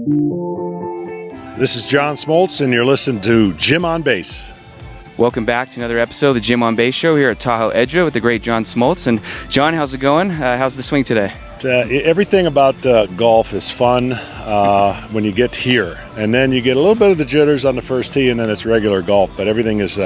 This is John Smoltz, and you're listening to Jim on Base. Welcome back to another episode of the Jim on Base Show here at Tahoe Edgewood with the great John Smoltz. And John, how's it going? How's the swing today? Everything about golf is fun when you get here, and then you get a little bit of the jitters on the first tee, and then it's regular golf. But everything is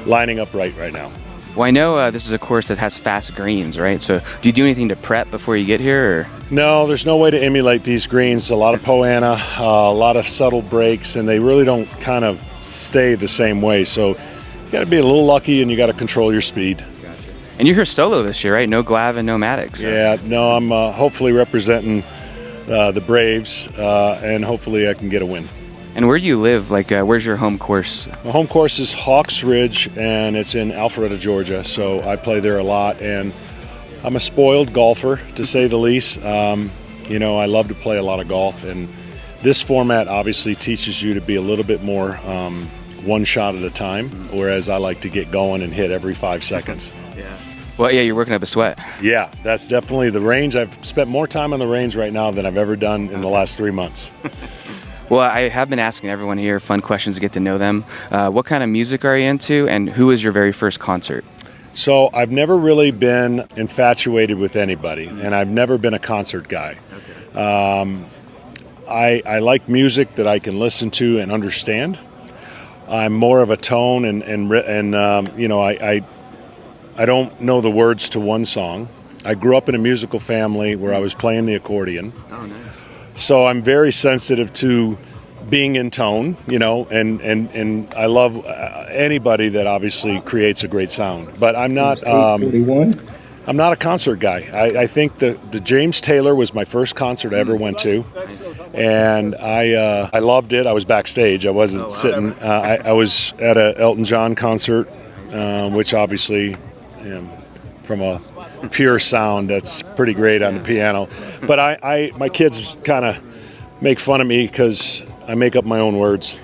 lining up right now. Well, I know this is a course that has fast greens, right? So do you do anything to prep before you get here? Or? No, there's no way to emulate these greens. A lot of poana, a lot of subtle breaks, and they really don't kind of stay the same way. So you got to be a little lucky, and you got to control your speed. Gotcha. And you're here solo this year, right? No Glav and no Maddox. So. Yeah, no, I'm hopefully representing the Braves, and hopefully I can get a win. And where do you live? Like, where's your home course? My home course is Hawks Ridge, and it's in Alpharetta, Georgia. So I play there a lot, and I'm a spoiled golfer, to say the least. I love to play a lot of golf, and this format obviously teaches you to be a little bit more one shot at a time, whereas I like to get going and hit every 5 seconds. Yeah. Well, yeah, you're working up a sweat. Yeah, that's definitely the range. I've spent more time on the range right now than I've ever done in the last 3 months. Well, I have been asking everyone here fun questions to get to know them. What kind of music are you into, and who was your very first concert? So I've never really been infatuated with anybody, and I've never been a concert guy. Okay. I like music that I can listen to and understand. I'm more of a tone, I don't know the words to one song. I grew up in a musical family where I was playing the accordion. Oh, nice. So I'm very sensitive to being in tone, and I love anybody that obviously creates a great sound. But I'm not a concert guy. I think the James Taylor was my first concert I ever went to, and I loved it. I was backstage. I wasn't sitting. I was at a Elton John concert, which obviously, from a pure sound, that's pretty great on the piano. But my kids kind of make fun of me because I make up my own words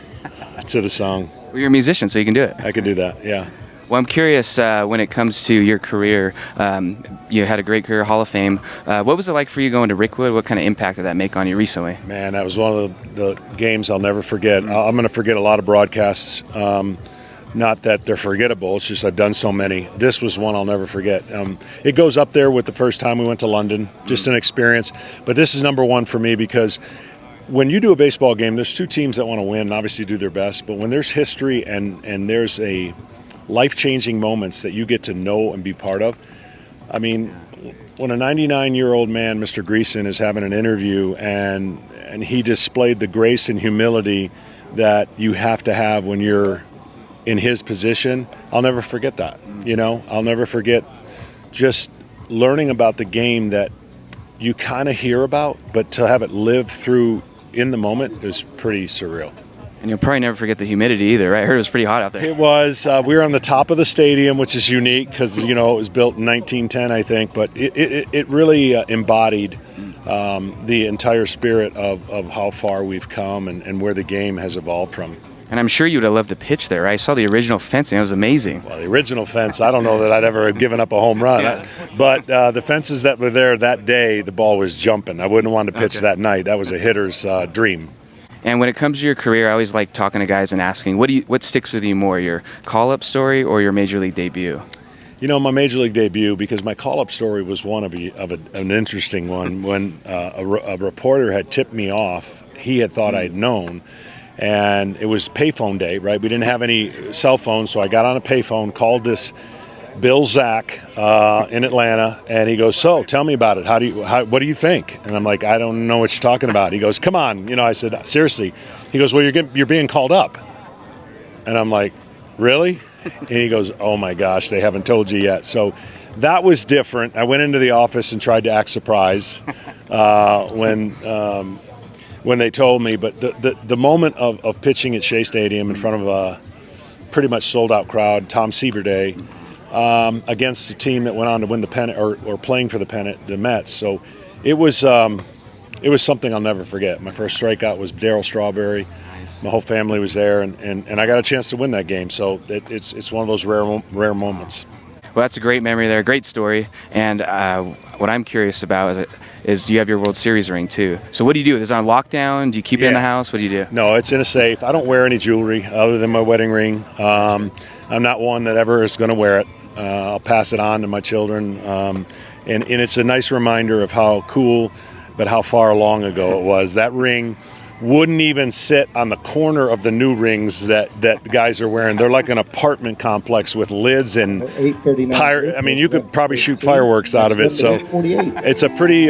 to the song. Well, you're a musician, so you can do it. I can do that, yeah. Well, I'm curious, when it comes to your career, you had a great career, Hall of Fame. What was it like for you going to Rickwood? What kind of impact did that make on you recently? Man, that was one of the games I'll never forget. I'm going to forget a lot of broadcasts. Not that they're forgettable, it's just I've done so many. This was one I'll never forget. It goes up there with the first time we went to London, just an experience. But this is number one for me because when you do a baseball game, there's two teams that want to win and obviously do their best. But when there's history and there's a life-changing moments that you get to know and be part of, I mean, when a 99-year-old man, Mr. Greason, is having an interview and he displayed the grace and humility that you have to have when you're in his position, I'll never forget that. I'll never forget just learning about the game that you kind of hear about, but to have it live through in the moment is pretty surreal. And you'll probably never forget the humidity either, right? I heard it was pretty hot out there. It was. We were on the top of the stadium, which is unique because, it was built in 1910, I think, but it really embodied the entire spirit of how far we've come and where the game has evolved from. And I'm sure you would have loved to pitch there, right? I saw the original fencing. It was amazing. Well, the original fence, I don't know that I'd ever have given up a home run. But the fences that were there that day, the ball was jumping. I wouldn't want to pitch that night. That was a hitter's dream. And when it comes to your career, I always like talking to guys and asking, what sticks with you more, your call-up story or your Major League debut? My Major League debut, because my call-up story was one of an interesting one. When a reporter had tipped me off, he had thought I'd known. And it was payphone day, right? We didn't have any cell phones, so I got on a payphone, called this Bill Zach in Atlanta, and he goes, "So, tell me about it. What do you think?" And I'm like, "I don't know what you're talking about." He goes, "Come on." I said, "Seriously." He goes, "Well, you're being called up." And I'm like, "Really?" And he goes, "Oh my gosh, they haven't told you yet." So that was different. I went into the office and tried to act surprised when they told me, but the moment of pitching at Shea Stadium in front of a pretty much sold-out crowd, Tom Seaver Day, against a team that went on to win the pennant or playing for the pennant, the Mets. So it was something I'll never forget. My first strikeout was Darryl Strawberry. My whole family was there, and I got a chance to win that game. So it's one of those rare moments. Well, that's a great memory there, great story. And what I'm curious about is you have your World Series ring too. So what do you do? Is it on lockdown? Do you keep it in the house? What do you do? No, it's in a safe. I don't wear any jewelry other than my wedding ring. I'm not one that ever is going to wear it. I'll pass it on to my children. And it's a nice reminder of how cool, but how far long ago it was. That ring wouldn't even sit on the corner of the new rings that guys are wearing. They're like an apartment complex with lids and I mean, you could probably shoot fireworks out of it. So it's a pretty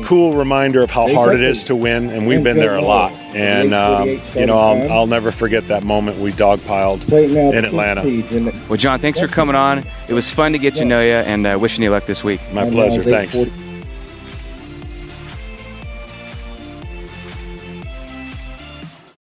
cool reminder of how hard it is to win, and we've been there a lot. And I'll never forget that moment we dogpiled in Atlanta. Well, John, thanks for coming on. It was fun to get to know you, and wishing you luck this week. My pleasure. Thanks.